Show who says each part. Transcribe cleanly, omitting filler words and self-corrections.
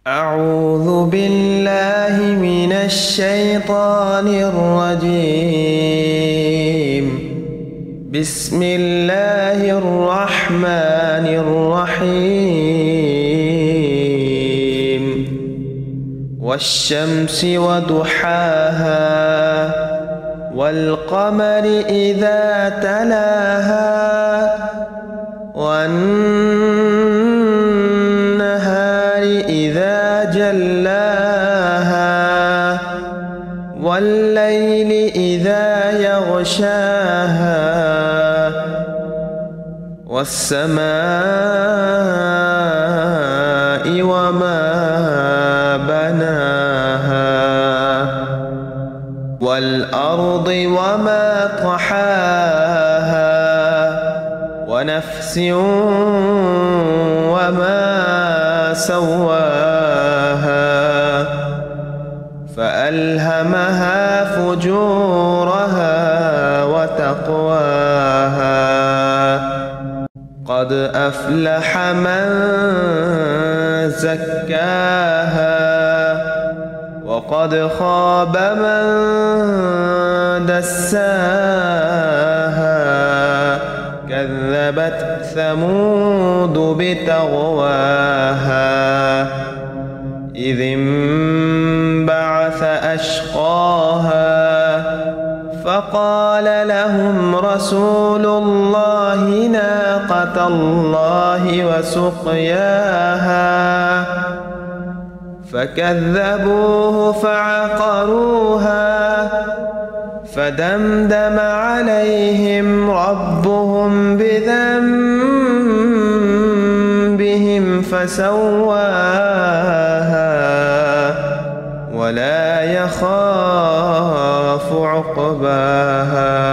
Speaker 1: أعوذ بالله من الشيطان الرجيم. بسم الله الرحمن الرحيم. والشمس وضحاها والقمر إذا تلاها والنهار إذا جلاها والليل إذا يغشاها والسماء وما بناها والأرض وما طحاها ونفس وما سواها فألهمها فجورها وتقواها قد أفلح من زكاها وقد خاب من دساها كذبت ثمود بتغواها إذ انبعث أشقاها فقال لهم رسول الله ناقة الله وسقياها فكذبوه فعقروها فدمدم عليهم ربهم بذنبهم فسواها ولا يخاف عقباها